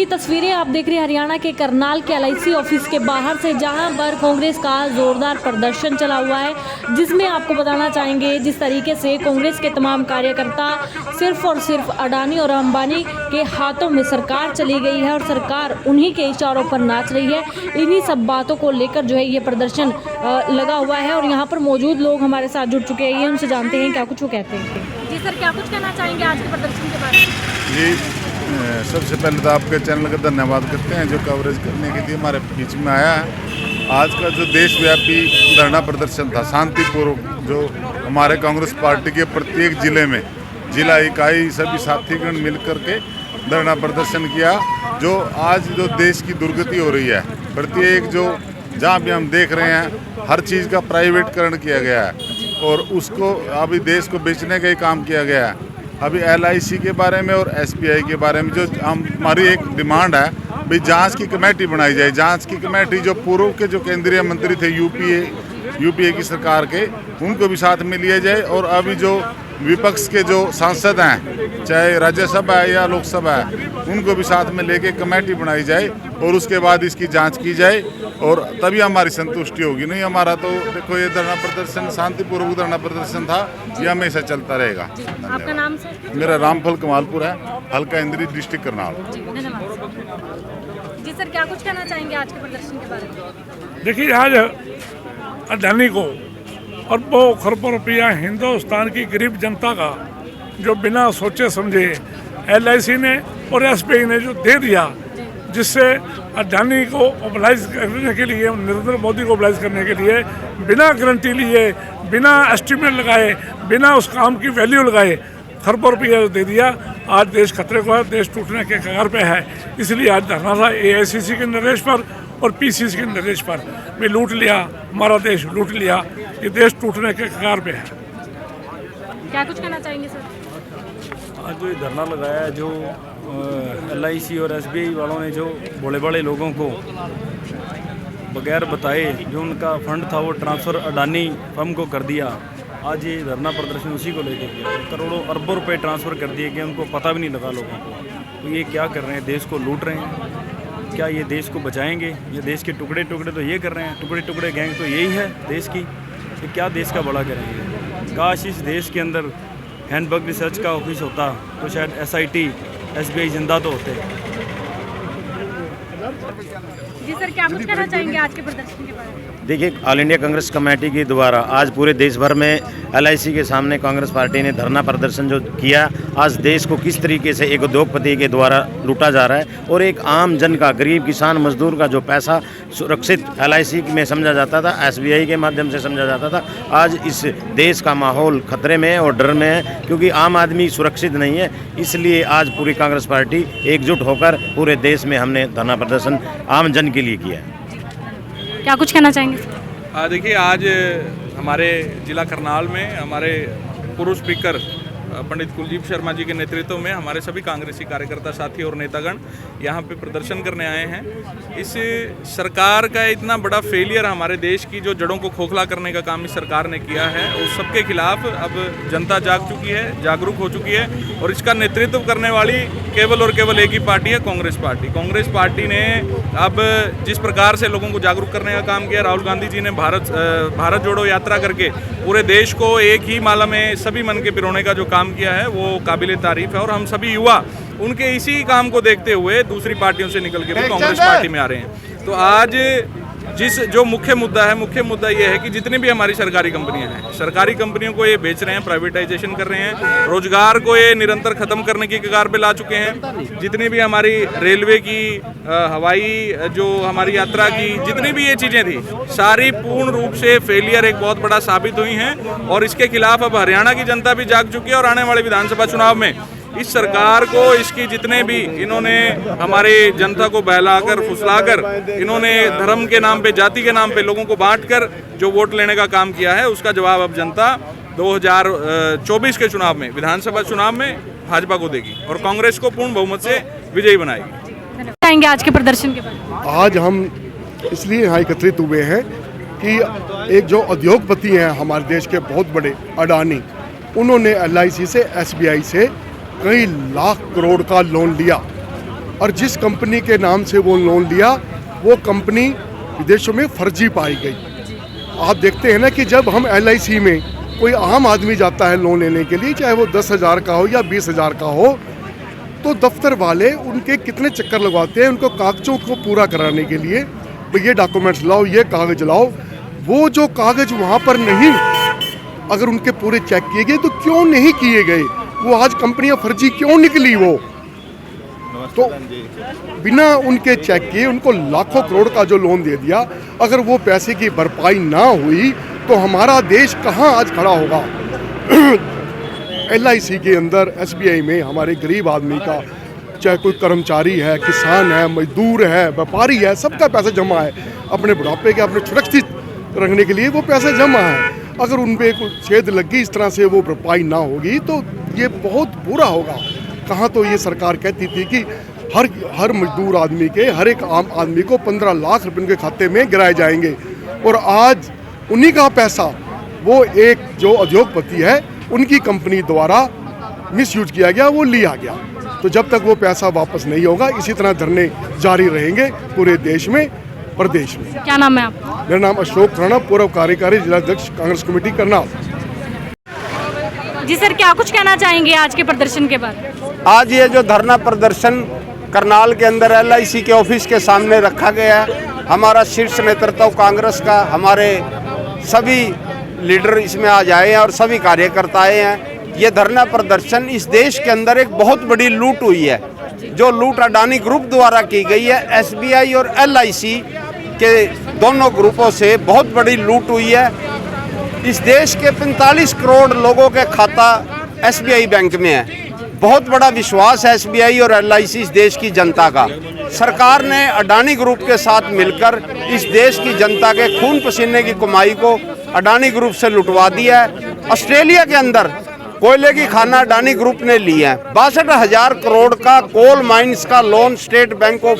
की तस्वीरें आप देख रहे हैं हरियाणा के करनाल के LIC ऑफिस के बाहर से, जहां पर कांग्रेस का जोरदार प्रदर्शन चला हुआ है, जिसमें आपको बताना चाहेंगे जिस तरीके से कांग्रेस के तमाम कार्यकर्ता सिर्फ और सिर्फ अडानी और अंबानी के हाथों में सरकार चली गई है और सरकार उन्हीं के इशारों पर नाच रही है। इन्हीं सब बातों को लेकर जो है ये प्रदर्शन लगा हुआ है और यहाँ पर मौजूद लोग हमारे साथ जुड़ चुके हैं, उनसे जानते हैं क्या कुछ वो कहते हैं। जी सर, क्या कुछ कहना चाहेंगे आज के प्रदर्शन के बारे में? जी, सबसे पहले तो आपके चैनल का धन्यवाद करते हैं जो कवरेज करने के लिए हमारे बीच में आया है। आज का जो देशव्यापी धरना प्रदर्शन था शांतिपूर्वक, जो हमारे कांग्रेस पार्टी के प्रत्येक जिले में जिला इकाई सभी साथीगण मिल करके धरना प्रदर्शन किया। जो आज जो देश की दुर्गति हो रही है, प्रत्येक जो जहाँ भी हम देख रहे हैं हर चीज़ का प्राइवेटकरण किया गया है और उसको अभी देश को बेचने का ही काम किया गया है। अभी LIC के बारे में और SBI के बारे में जो हमारी एक डिमांड है, भाई जांच की कमेटी बनाई जाए। जांच की कमेटी जो पूर्व के जो केंद्रीय मंत्री थे यूपीए की सरकार के, उनको भी साथ में लिया जाए और अभी जो विपक्ष के जो सांसद हैं, चाहे राज्यसभा है या लोकसभा है, उनको भी साथ में लेके कमेटी बनाई जाए और उसके बाद इसकी जांच की जाए और तभी हमारी संतुष्टि होगी। नहीं हमारा तो देखो ये धरना प्रदर्शन शांतिपूर्वक धरना प्रदर्शन था, ये हमेशा चलता रहेगा। आपका नाम सर? मेरा रामफल कमालपुर है, हल्का इंद्री, डिस्ट्रिक्ट करनाल। जी सर, क्या कुछ कहना चाहेंगे आज के प्रदर्शन के बारे में? देखिए, आज अडानी को अरबों खरबों रुपया हिंदुस्तान की गरीब जनता का जो बिना सोचे समझे LIC ने और SBI ने जो दे दिया, जिससे अडानी को मोबिलाइज करने के लिए, नरेंद्र मोदी को मोबिलाइज करने के लिए बिना गारंटी लिए, बिना एस्टीमेट लगाए, बिना उस काम की वैल्यू लगाए खरबों रुपया जो दे दिया, आज देश खतरे को है, देश टूटने के कगार पे है। इसलिए आज धरना था AICC के निर्देश पर और PCC के निर्देश पर भी लूट लिया, हमारा देश लूट लिया, ये देश टूटने के कगार पे है। क्या कुछ कहना चाहेंगे सर? आज जो धरना लगाया है, जो LIC और SBI वालों ने जो बड़े बड़े लोगों को बगैर बताए जो उनका फंड था वो ट्रांसफ़र अडानी फर्म को कर दिया। आज ये धरना प्रदर्शन उसी को लेकर किया। करोड़ों अरबों रुपए ट्रांसफ़र कर दिए गए, उनको पता भी नहीं लगा लोगों को। तो ये क्या कर रहे हैं? देश को लूट रहे हैं। क्या ये देश को बचाएंगे? ये देश के टुकड़े टुकड़े तो ये कर रहे हैं, टुकड़े टुकड़े गैंग तो यही है देश की। ये क्या देश का बड़ा करेंगे? काश इस देश के अंदर हैंडबग रिसर्च का ऑफिस होता तो शायद SIT SBI जिंदा तो होते। जी सर, क्या कुछ कहना चाहेंगे आज के प्रदर्शन के बारे में? देखिए, ऑल इंडिया कांग्रेस कमेटी के द्वारा आज पूरे देश भर में LIC के सामने कांग्रेस पार्टी ने धरना प्रदर्शन जो किया, आज देश को किस तरीके से एक उद्योगपति के द्वारा लूटा जा रहा है और एक आम जन का, गरीब किसान मजदूर का जो पैसा सुरक्षित LIC में समझा जाता था, SBI के माध्यम से समझा जाता था, आज इस देश का माहौल खतरे में है और डर में है, क्योंकि आम आदमी सुरक्षित नहीं है। इसलिए आज पूरी कांग्रेस पार्टी एकजुट होकर पूरे देश में हमने धरना प्रदर्शन आम जन के लिए किया है। क्या कुछ कहना चाहेंगे? देखिए, आज हमारे जिला करनाल में हमारे पूर्व स्पीकर पंडित कुलदीप शर्मा जी के नेतृत्व में हमारे सभी कांग्रेसी कार्यकर्ता साथी और नेतागण यहाँ पे प्रदर्शन करने आए हैं। इस सरकार का इतना बड़ा फेलियर, हमारे देश की जो जड़ों को खोखला करने का काम इस सरकार ने किया है, उस सबके खिलाफ अब जनता जाग चुकी है, जागरूक हो चुकी है और इसका नेतृत्व करने वाली केवल और केवल एक ही पार्टी है, कांग्रेस पार्टी। कांग्रेस पार्टी ने अब जिस प्रकार से लोगों को जागरूक करने का काम किया, राहुल गांधी जी ने भारत जोड़ो यात्रा करके पूरे देश को एक ही माला में सभी मन के पिरोने का जो काम किया है, वो काबिले तारीफ है और हम सभी युवा उनके इसी काम को देखते हुए दूसरी पार्टियों से निकल के भी कांग्रेस पार्टी में आ रहे हैं। तो आज जो मुख्य मुद्दा ये है कि जितनी भी हमारी सरकारी कंपनियां हैं, सरकारी कंपनियों को ये बेच रहे हैं, प्राइवेटाइजेशन कर रहे हैं, रोजगार को ये निरंतर खत्म करने की कगार पे ला चुके हैं। जितनी भी हमारी रेलवे की, हवाई जो हमारी यात्रा की जितनी भी ये चीज़ें थी, सारी पूर्ण रूप से फेलियर एक बहुत बड़ा साबित हुई हैं और इसके खिलाफ अब हरियाणा की जनता भी जाग चुकी है और आने वाले विधानसभा चुनाव में इस सरकार को, इसकी जितने भी इन्होंने हमारे जनता को बहलाकर फुसलाकर, इन्होंने धर्म के नाम पे, जाति के नाम पे लोगों को बांटकर जो वोट लेने का काम किया है, उसका जवाब अब जनता 2024 के चुनाव में, विधानसभा चुनाव में भाजपा को देगी और कांग्रेस को पूर्ण बहुमत से विजयी बनाएगी। आज के प्रदर्शन के बाद आज हम इसलिए यहाँ एकत्रित हुए हैं कि एक जो उद्योगपति हैं हमारे देश के बहुत बड़े, अडानी, उन्होंने LIC से SBI से कई लाख करोड़ का लोन लिया और जिस कंपनी के नाम से वो लोन लिया वो कंपनी विदेशों में फर्जी पाई गई। आप देखते हैं ना कि जब हम LIC में कोई आम आदमी जाता है लोन लेने के लिए, चाहे वो 10,000 का हो या 20,000 का हो, तो दफ्तर वाले उनके कितने चक्कर लगवाते हैं उनको कागजों को पूरा कराने के लिए। तो ये डॉक्यूमेंट्स लाओ, ये कागज लाओ, वो जो कागज वहाँ पर नहीं, अगर उनके पूरे चेक किए गए तो क्यों नहीं किए गए? वो आज कंपनियां फर्जी क्यों निकली? वो तो बिना उनके चेक किए उनको लाखों करोड़ का जो लोन दे दिया। अगर वो पैसे की भरपाई ना हुई तो हमारा देश कहाँ आज खड़ा होगा? LIC के अंदर, SBI में हमारे गरीब आदमी का, चाहे कोई कर्मचारी है, किसान है, मजदूर है, व्यापारी है, सबका पैसा जमा है। अपने बुढ़ापे के अपने सुरक्षित रखने के लिए वो पैसे जमा है। अगर उन पर कोई छेद लगी, इस तरह से वो भरपाई ना होगी तो ये बहुत बुरा होगा। कहाँ तो ये सरकार कहती थी कि हर मजदूर आदमी के, हर एक आम आदमी को 15 लाख रुपए उनके खाते में गिराए जाएंगे, और आज उन्हीं का पैसा वो एक जो उद्योगपति है उनकी कंपनी द्वारा मिसयूज किया गया, वो लिया गया। तो जब तक वो पैसा वापस नहीं होगा, इसी तरह धरने जारी रहेंगे पूरे देश में, प्रदेश में। क्या नाम है आपका? मेरा नाम अशोक राणा, पूर्व कार्यकारी जिलाध्यक्ष कांग्रेस कमेटी करनाल। जी सर, क्या कुछ कहना चाहेंगे आज के प्रदर्शन के बाद? आज ये जो धरना प्रदर्शन करनाल के अंदर LIC के ऑफिस के सामने रखा गया है, हमारा शीर्ष नेतृत्व कांग्रेस का, हमारे सभी लीडर इसमें आज आए हैं और सभी कार्यकर्ता आए हैं। ये धरना प्रदर्शन, इस देश के अंदर एक बहुत बड़ी लूट हुई है, जो लूट अडानी ग्रुप द्वारा की गई है। SBI और LIC के दोनों ग्रुपों से बहुत बड़ी लूट हुई है। इस देश के 45 करोड़ लोगों के खाता SBI बैंक में है। बहुत बड़ा विश्वास है SBI और LIC इस देश की जनता का। सरकार ने अडानी ग्रुप के साथ मिलकर इस देश की जनता के खून पसीने की कमाई को अडानी ग्रुप से लुटवा दिया है। ऑस्ट्रेलिया के अंदर कोयले की खाना अडानी ग्रुप ने लिया है। 62,000 करोड़ का कोल माइंस का loan state bank of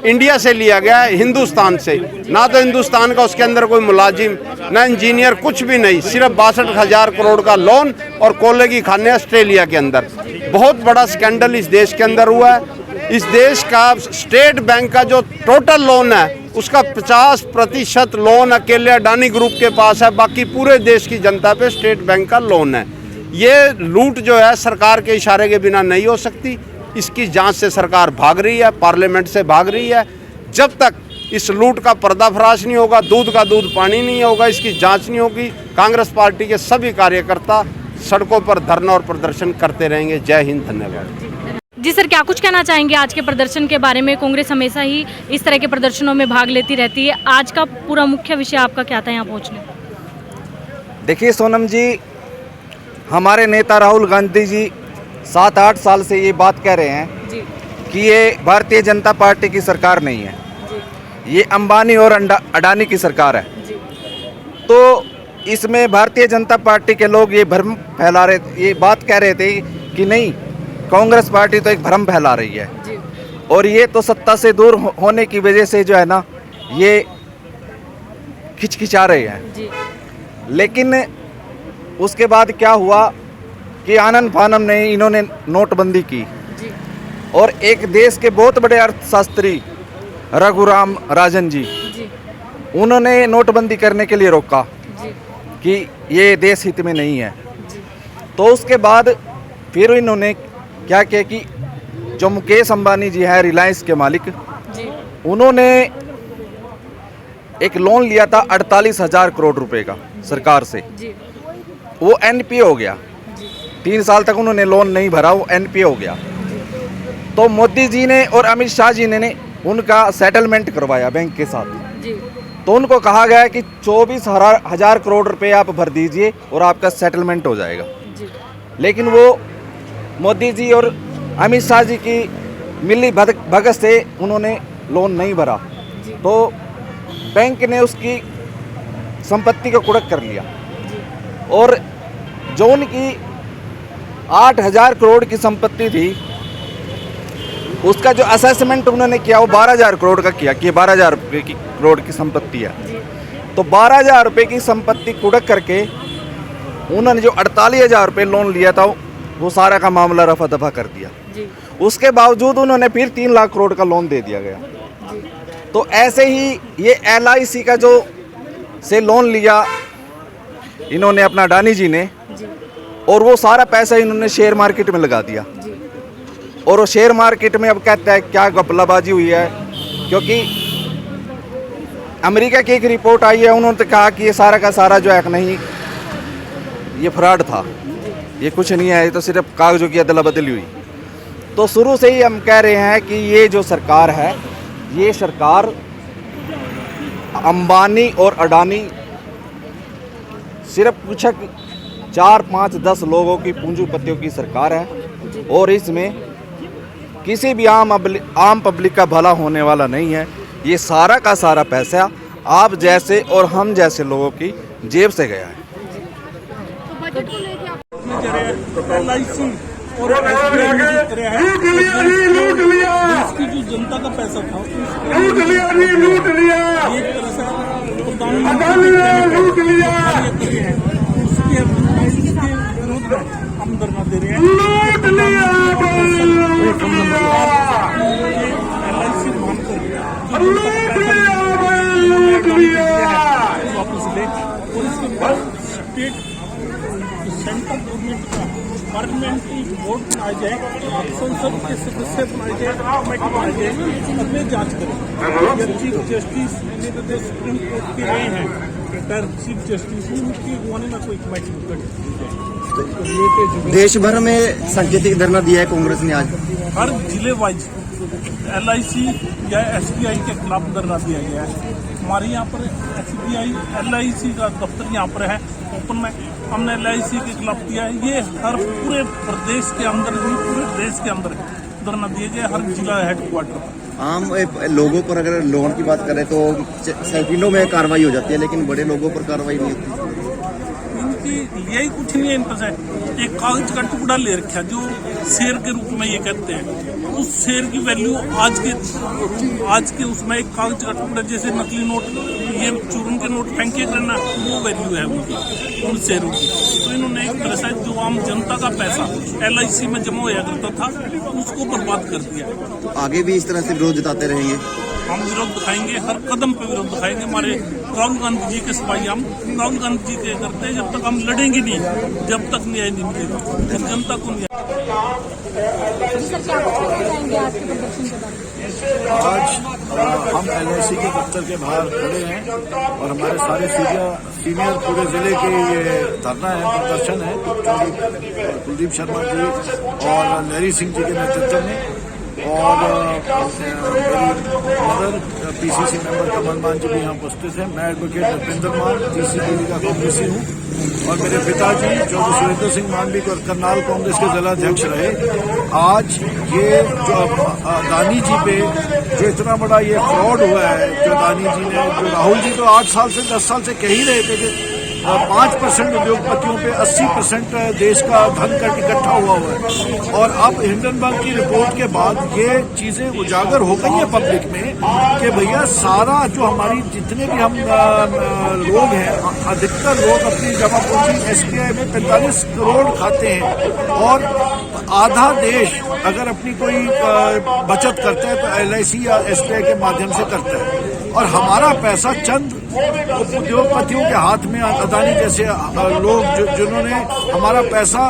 India से लिया गया है, हिंदुस्तान से। ना तो हिंदुस्तान का उसके अंदर कोई मुलाजिम, ना इंजीनियर, कुछ भी नहीं, सिर्फ 62,000 करोड़ का लोन और कोयले की खाने ऑस्ट्रेलिया के अंदर। बहुत बड़ा स्कैंडल इस देश के अंदर हुआ है। इस देश का स्टेट बैंक का जो टोटल लोन है उसका 50% लोन अकेले अडानी ग्रुप के पास है, बाकी पूरे देश की जनता पे स्टेट बैंक का लोन है। ये लूट जो है सरकार के इशारे के बिना नहीं हो सकती। इसकी जांच से सरकार भाग रही है, पार्लियामेंट से भाग रही है। जब तक इस लूट का पर्दाफाश नहीं होगा, दूध का दूध पानी नहीं होगा, इसकी जांच नहीं होगी, कांग्रेस पार्टी के सभी कार्यकर्ता सड़कों पर धरना और प्रदर्शन करते रहेंगे। जय हिंद, धन्यवाद। जी सर, क्या कुछ कहना चाहेंगे आज के प्रदर्शन के बारे में? कांग्रेस हमेशा ही इस तरह के प्रदर्शनों में भाग लेती रहती है। आज का पूरा मुख्य विषय आपका क्या था यहाँ पहुँचने? देखिए सोनम जी, हमारे नेता राहुल गांधी जी 7-8 साल से ये बात कह रहे हैं जी कि ये भारतीय जनता पार्टी की सरकार नहीं है, ये अंबानी और अडानी की सरकार है। तो इसमें भारतीय जनता पार्टी के लोग ये भ्रम फैला रहे, ये बात कह रहे थे कि नहीं, कांग्रेस पार्टी तो एक भ्रम फैला रही है और ये तो सत्ता से दूर होने की वजह से जो है ना, ये खिचखिचा रहे हैं। लेकिन उसके बाद क्या हुआ कि आनंद फानम ने इन्होंने नोटबंदी की और एक देश के बहुत बड़े अर्थशास्त्री रघुराम राजन जी, उन्होंने नोटबंदी करने के लिए रोका कि ये देश हित में नहीं है। तो उसके बाद फिर इन्होंने क्या किया कि जो मुकेश अंबानी जी है, रिलायंस के मालिक, उन्होंने एक लोन लिया था 48,000 करोड़ रुपए का सरकार से। वो NPA हो गया, 3 साल तक उन्होंने लोन नहीं भरा, वो NPA हो गया। तो मोदी जी ने और अमित शाह जी ने उनका सेटलमेंट करवाया बैंक के साथ। तो उनको कहा गया कि 24,000 करोड़ रुपए आप भर दीजिए और आपका सेटलमेंट हो जाएगा। लेकिन वो मोदी जी और अमित शाह जी की मिली भगत से उन्होंने लोन नहीं भरा, तो बैंक ने उसकी संपत्ति को कुड़क कर लिया और जो उनकी 8,000 करोड़ की संपत्ति थी, उसका जो असेसमेंट उन्होंने किया वो 12,000 करोड़ का किया कि 12,000 रुपये की करोड़ की संपत्ति है। तो 12,000 रुपये की संपत्ति कुड़क करके उन्होंने जो 48,000 रुपये लोन लिया था वो सारा का मामला रफा दफा कर दिया। जी उसके बावजूद उन्होंने फिर 3 लाख करोड़ का लोन दे दिया गया। तो ऐसे ही ये LIC का जो से लोन लिया इन्होंने अपना अडानी जी ने, और वो सारा पैसा इन्होंने शेयर मार्केट में लगा दिया। और वो शेयर मार्केट में अब कहता है क्या घपलाबाजी हुई है, क्योंकि अमेरिका की एक रिपोर्ट आई है, उन्होंने कहा कि ये सारा का सारा जो है नहीं, ये फ्रॉड था, ये कुछ नहीं है, ये तो सिर्फ कागजों की अदला बदली हुई। तो शुरू से ही हम कह रहे हैं कि ये जो सरकार है, ये सरकार अंबानी और अडानी सिर्फ कुछ 4, 5, 10 लोगों की पूंजीपतियों की सरकार है, और इसमें किसी भी आम पब्लिक का भला होने वाला नहीं है। ये सारा का सारा पैसा आप जैसे और हम जैसे लोगों की जेब से गया है। LIC और SBI ने जो कराया है, इसकी जो जनता का पैसा था लूट लिया। एक तरह से हम धरना दे रहे हैं। वापस ले, और इसके बाद स्टेट सेंट्रल गवर्नमेंट का पार्लियामेंट्री बोर्ड बनाया जाए, संसद के सदस्य बनाए जाए, कमेटी बनाई जाए, अपने जांच करें। या चीफ जस्टिस जो सुप्रीम कोर्ट के रहे हैं, रिटायर चीफ जस्टिस, उनकी अगुवानी में कोई कमेटी गठित। देश भर में सांकेतिक धरना दिया है कांग्रेस ने आज। हर जिले वाइज LIC या SBI के खिलाफ धरना दिया गया है। हमारे यहाँ पर SBI LIC का दफ्तर यहाँ पर है ओपन में, हमने LIC के खिलाफ दिया है। ये हर पूरे प्रदेश के अंदर भी, पूरे देश के अंदर धरना दिए गए, हर जिला हेडक्वार्टर पर। आम लोगों पर अगर लोन की बात करें तो सेकंडों में कार्रवाई हो जाती है, लेकिन बड़े लोगों पर कार्रवाई नहीं होती। इनकी यही कुछ नहीं है इनका से, एक कागज का टुकड़ा ले रखा जो शेर के रूप में ये कहते हैं, उस शेर की वैल्यू आज के उसमें एक कागज का टुकड़ा, जैसे नकली नोट, ये चूरन के नोट फेंके करना, वो वैल्यू है उनकी, उन शेरों की। तो इन्होंने एक तरह से जो आम जनता का पैसा LIC में जमा होया करता था, उसको बर्बाद कर दिया। तो आगे भी इस तरह से विरोध जताते रहेंगे। हम विरोध दिखाएंगे, हर कदम पे विरोध दिखाएंगे। हमारे राहुल गांधी जी के सिपाही हम राहुल गांधी जी के करते हैं, जब तक हम लड़ेंगे नहीं, जब तक न्याय नहीं मिलेगा जनता को न्याय। आज हम LIC के दफ्तर के बाहर खड़े हैं और हमारे सारे सीनियर पूरे जिले के ये धरना है, प्रदर्शन है। कुलदीप शर्मा जी और लहरी सिंह जी के नेतृत्व में, और मेरी मदर PCC मेंबर कमल मान जी भी यहाँ उपस्थित हैं। मैं एडवोकेट नरपेंद्र मान TCP का कांग्रेसी हूँ, और मेरे पिताजी जो सुरेंद्र सिंह मान भी करनाल कांग्रेस के जिलाध्यक्ष रहे। आज ये जो अडानी जी पे जो इतना बड़ा ये फ्रॉड हुआ है, जो अडानी जी ने, जो राहुल जी तो 8 साल से 10 साल से कह ही रहे थे कि 5% उद्योगपतियों पे 80% देश का धन का इकट्ठा हुआ है, और अब हिंडनबर्ग की रिपोर्ट के बाद ये चीजें उजागर हो गई है पब्लिक में कि भैया सारा जो हमारी जितने भी हम लोग हैं, अधिकतर लोग अपनी जमा पूंजी SBI में 45 करोड़ खाते हैं, और आधा देश अगर अपनी कोई बचत करता है तो LIC या SBI के माध्यम से करता है, और हमारा पैसा चंद उद्योगपतियों के हाथ में, अदानी जैसे लोग जिन्होंने हमारा पैसा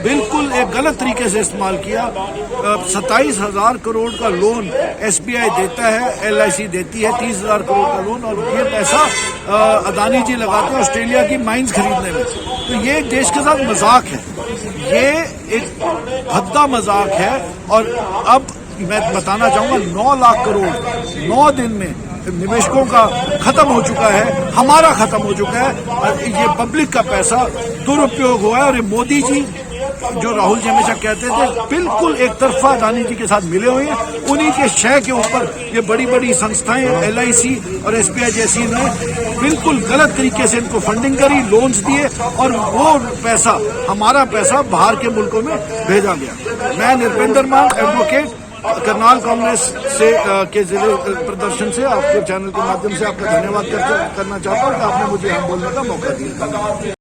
बिल्कुल एक गलत तरीके से इस्तेमाल किया। 27,000 करोड़ का लोन SBI देता है, LIC देती है 30,000 करोड़ का लोन, और ये पैसा अदानी जी लगाते हैं ऑस्ट्रेलिया की माइंस खरीदने में। तो ये देश के साथ मजाक है, ये एक भद्दा मजाक है। और अब मैं बताना चाहूंगा 9 लाख करोड़ 9 दिन में निवेशकों का खत्म हो चुका है, हमारा खत्म हो चुका है, और ये पब्लिक का पैसा दुरुपयोग हुआ है। और ये मोदी जी जो राहुल जी हमेशा कहते थे बिल्कुल एक तरफा अडानी जी के साथ मिले हुए हैं, उन्हीं के शय के ऊपर ये बड़ी बड़ी संस्थाएं LIC और SBI जैसी ने बिल्कुल गलत तरीके से इनको फंडिंग करी, लोन्स दिए, और वो पैसा, हमारा पैसा बाहर के मुल्कों में भेजा गया। मैं नरपेंद्र मान एडवोकेट करनाल कांग्रेस से के जिले प्रदर्शन से आपके चैनल के माध्यम से आपका धन्यवाद करना चाहता हूँ कि आपने मुझे यहाँ बोलने का मौका दिया।